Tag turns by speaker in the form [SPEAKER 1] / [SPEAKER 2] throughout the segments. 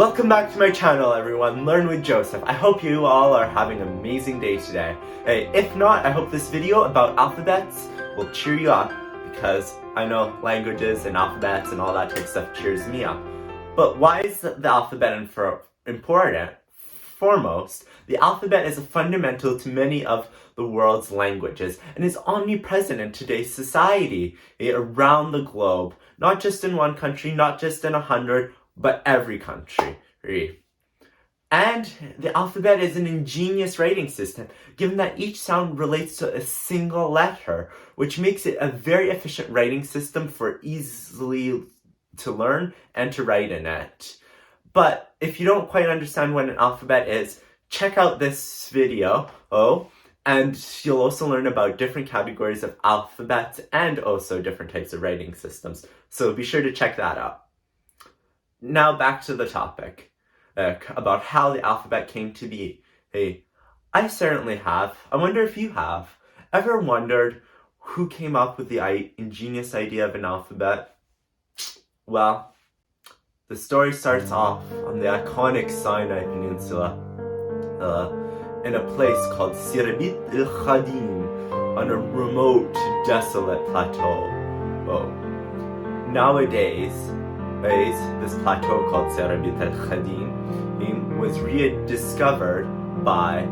[SPEAKER 1] Welcome back to my channel, everyone. Learn with Joseph. I hope you all are having an amazing day today. Hey, if not, I hope this video about alphabets will cheer you up, because I know languages and alphabets and all that type of stuff cheers me up. But why is the alphabet important? Foremost, the alphabet is fundamental to many of the world's languages and is omnipresent in today's society around the globe. Not just in one country, not just in 100, but every country. And the alphabet is an ingenious writing system, given that each sound relates to a single letter, which makes it a very efficient writing system for easily to learn and to write in it. But if you don't quite understand what an alphabet is, check out this video, and you'll also learn about different categories of alphabets and also different types of writing systems. So be sure to check that out. Now back to the topic, about how the alphabet came to be. Hey, I certainly have. I wonder if you have. Ever wondered who came up with the ingenious idea of an alphabet? Well, the story starts off on the iconic Sinai Peninsula, in a place called el-chadim, on a remote, desolate plateau. Nowadays, this plateau called el-chadim was rediscovered by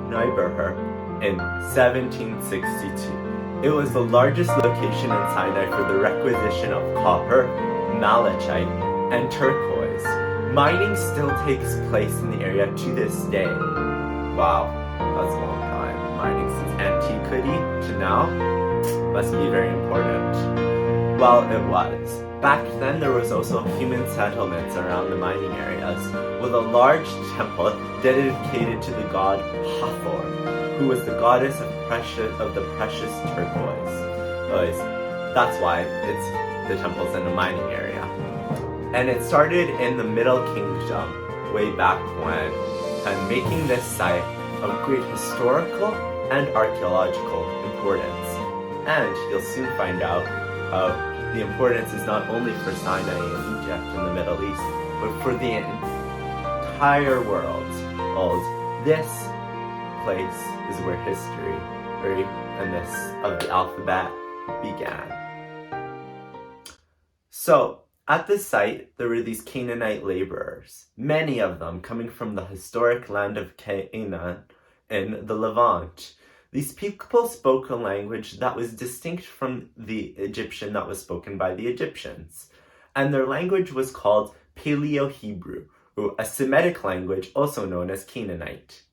[SPEAKER 1] Niebuhr in 1762. It was the largest location in Sinai for the requisition of copper, malachite, and turquoise. Mining still takes place in the area to this day. Wow, that's a long time. Mining since antiquity to now must be very important. Well, it was. Back then, there was also human settlements around the mining areas, with a large temple dedicated to the god Hathor, who was the goddess of the precious turquoise. That's why it's the temple's in a mining area. And it started in the Middle Kingdom, way back when, and making this site of great historical and archaeological importance. And you'll soon find out how the importance is not only for Sinai and Egypt in the Middle East, but for the entire world. This place is where history and this of the alphabet began. So, at this site, there were these Canaanite laborers, many of them coming from the historic land of Canaan in the Levant. These people spoke a language that was distinct from the Egyptian that was spoken by the Egyptians. And their language was called paleo-hebrew, or a Semitic language also known as Canaanite.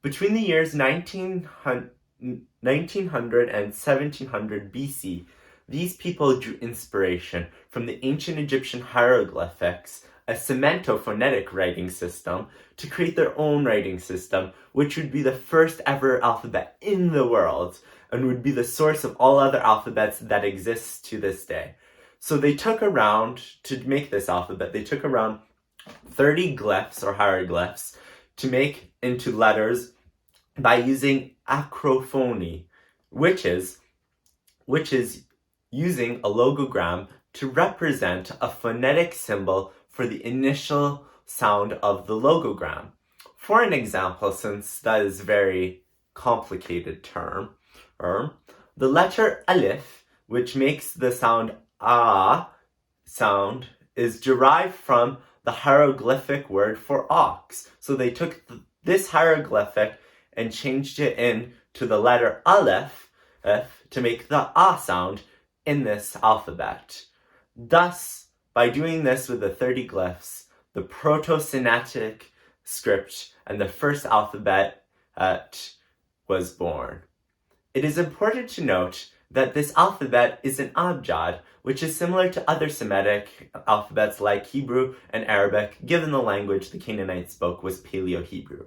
[SPEAKER 1] Between the years 1900 and 1700 BC, these people drew inspiration from the ancient Egyptian hieroglyphics, a Semento-phonetic writing system, to create their own writing system, which would be the first ever alphabet in the world, and would be the source of all other alphabets that exist to this day. So they took around, to make this alphabet, they took around 30 glyphs or hieroglyphs to make into letters by using acrophony, which is using a logogram to represent a phonetic symbol for the initial sound of the logogram. For an example, since that is a very complicated term, the letter Aleph, which makes the sound sound, is derived from the hieroglyphic word for ox. So they took this hieroglyphic and changed it into the letter Aleph to make the sound in this alphabet. Thus, by doing this with the 30 glyphs, the Proto-Sinaitic script and the first alphabet was born. It is important to note that this alphabet is an abjad, which is similar to other Semitic alphabets like Hebrew and Arabic, given the language the Canaanites spoke was Paleo-Hebrew.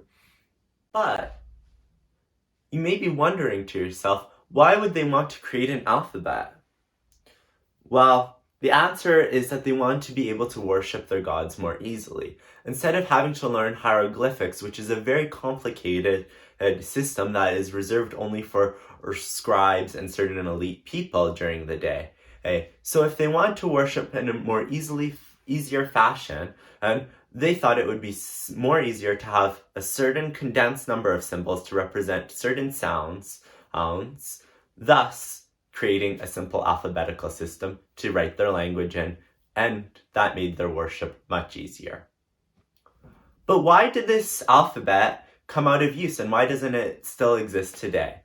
[SPEAKER 1] But you may be wondering to yourself, why would they want to create an alphabet? Well, the answer is that they want to be able to worship their gods more easily. Instead of having to learn hieroglyphics, which is a very complicated system that is reserved only for scribes and certain elite people during the day. So if they want to worship in a more easily easier fashion, and they thought it would be more easier to have a certain condensed number of symbols to represent certain sounds, thus creating a simple alphabetical system to write their language in, and that made their worship much easier. But why did this alphabet come out of use, and why doesn't it still exist today?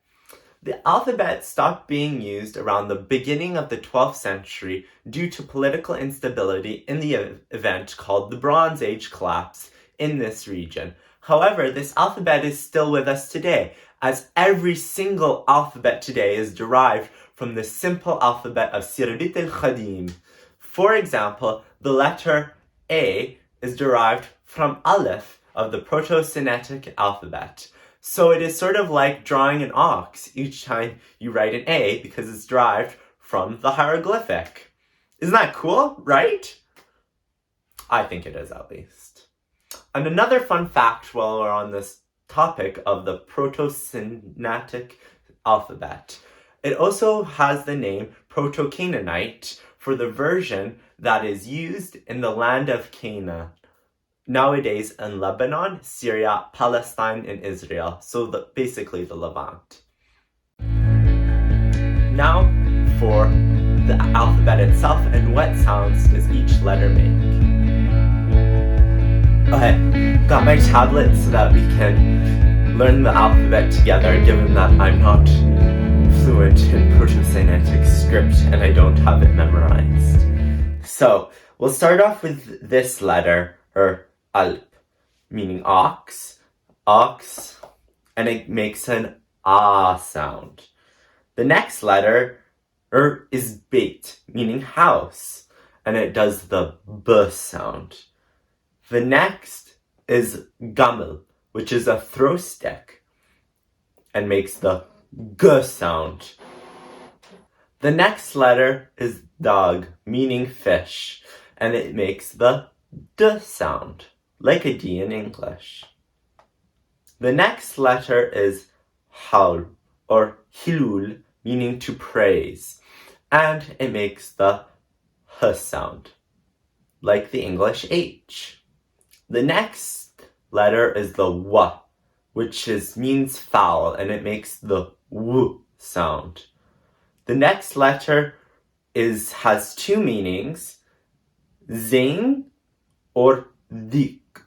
[SPEAKER 1] The alphabet stopped being used around the beginning of the 12th century due to political instability in the event called the Bronze Age collapse in this region. However, this alphabet is still with us today, as every single alphabet today is derived from the simple alphabet of serabit-el-khadim. For example, the letter A is derived from aleph of the Proto-Sinaitic alphabet. So it is sort of like drawing an ox each time you write an A because it's derived from the hieroglyphic. Isn't that cool, right? I think it is, at least. And another fun fact while we're on this topic of the Proto-Sinaitic alphabet, it also has the name Proto-Canaanite for the version that is used in the land of Canaan. Nowadays in Lebanon, Syria, Palestine, and Israel. So basically the Levant. Now for the alphabet itself and what sounds does each letter make. Okay, got my tablet so that we can learn the alphabet together, given that I'm not fluent in Proto-Sinaitic script and I don't have it memorized. So we'll start off with this letter, or alp, meaning ox, and it makes an ah sound. The next letter is beit, meaning house, and it does the b sound. The next is gamel, which is a throw stick, and makes the g sound. The next letter is dag, meaning fish, and it makes the d sound, like a D in English. The next letter is haul, or hilul, meaning to praise, and it makes the h sound, like the English H. The next letter is the w, which means fowl, and it makes the w sound. The next letter has two meanings, zain or dik.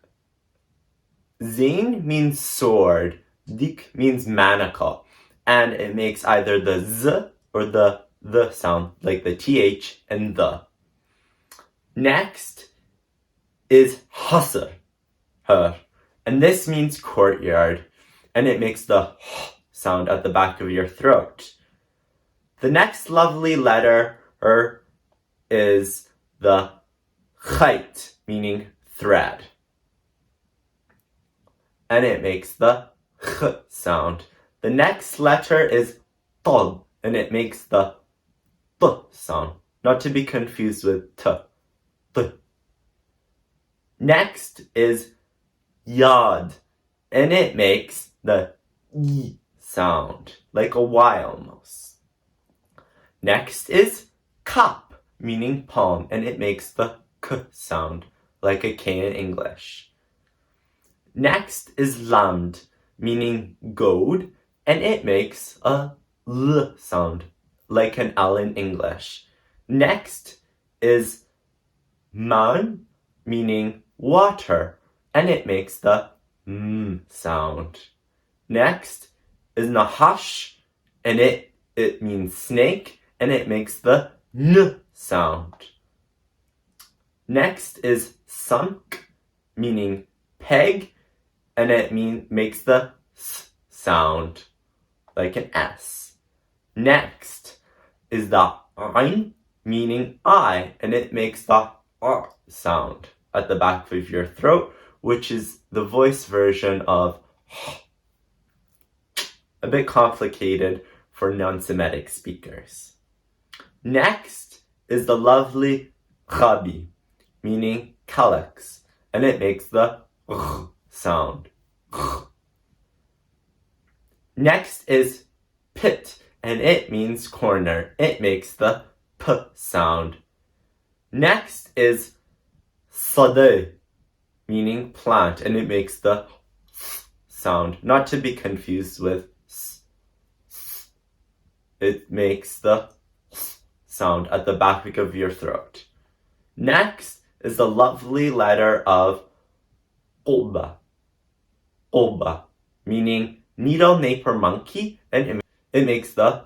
[SPEAKER 1] Zain means sword, dik means manacle, and it makes either the z or the sound, like the th and the. Next is hasr, her, and this means courtyard, and it makes the h sound at the back of your throat. The next lovely letter is the chait, meaning thread, and it makes the ch sound. The next letter is tob, and it makes the t sound, not to be confused with t. Next is yad, and it makes the y sound, like a Y almost. Next is kap, meaning palm, and it makes the k sound, like a K in English. Next is lamd, meaning goad, and it makes a l sound, like an L in English. Next is man, meaning water, and it makes the m sound. Next is nahash, and it means snake, and it makes the n sound. Next is sunk, meaning peg, and it makes the s sound, like an S. Next is the ein, meaning eye, and it makes the r sound at the back of your throat, which is the voice version of a bit complicated for non-Semitic speakers. Next is the lovely chabi, meaning calyx, and it makes the sound. Next is pit, and it means corner. It makes the p sound. Next is Sade, meaning plant, and it makes the sound, not to be confused with s. It makes the sound at the back of your throat. Next is the lovely letter of Oba. Oba, meaning needle, nape, or monkey, and it makes the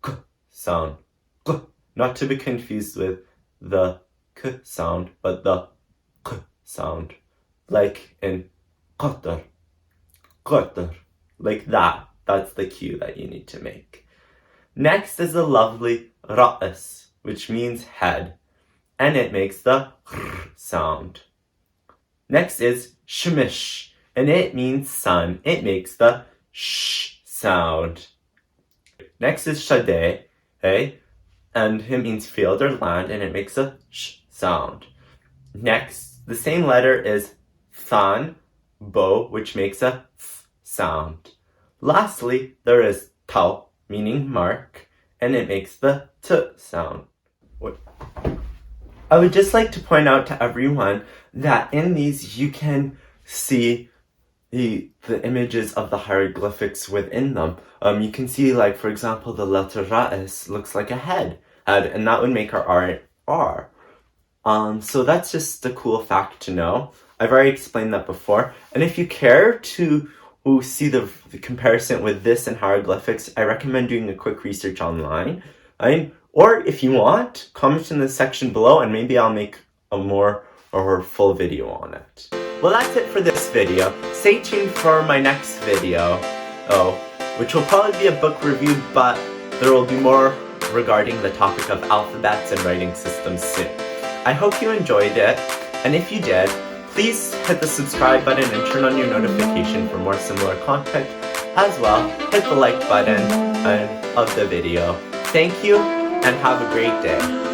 [SPEAKER 1] k sound. K, not to be confused with the k sound, but the k sound, like in qatar, qatar, like that. That's the cue that you need to make. Next is the lovely ra'as, which means head, and it makes the r sound. Next is shemish, and it means sun. It makes the sh sound. Next is shadeh, and it means field or land, and it makes a sh sound. Next, the same letter is than, bow, which makes a th sound. Lastly, there is tau, meaning mark, and it makes the t sound. I would just like to point out to everyone that in these you can see the images of the hieroglyphics within them. You can see, like, for example, the letter ra'is looks like a head, and that would make our R. So that's just a cool fact to know. I've already explained that before. And if you care to see the comparison with this and hieroglyphics, I recommend doing a quick research online. Or if you want, comment in the section below and maybe I'll make a more or full video on it. Well, that's it for this video. Stay tuned for my next video, which will probably be a book review, but there will be more regarding the topic of alphabets and writing systems soon. I hope you enjoyed it, and if you did, please hit the subscribe button and turn on your notification for more similar content. As well, hit the like button of the video. Thank you, and have a great day.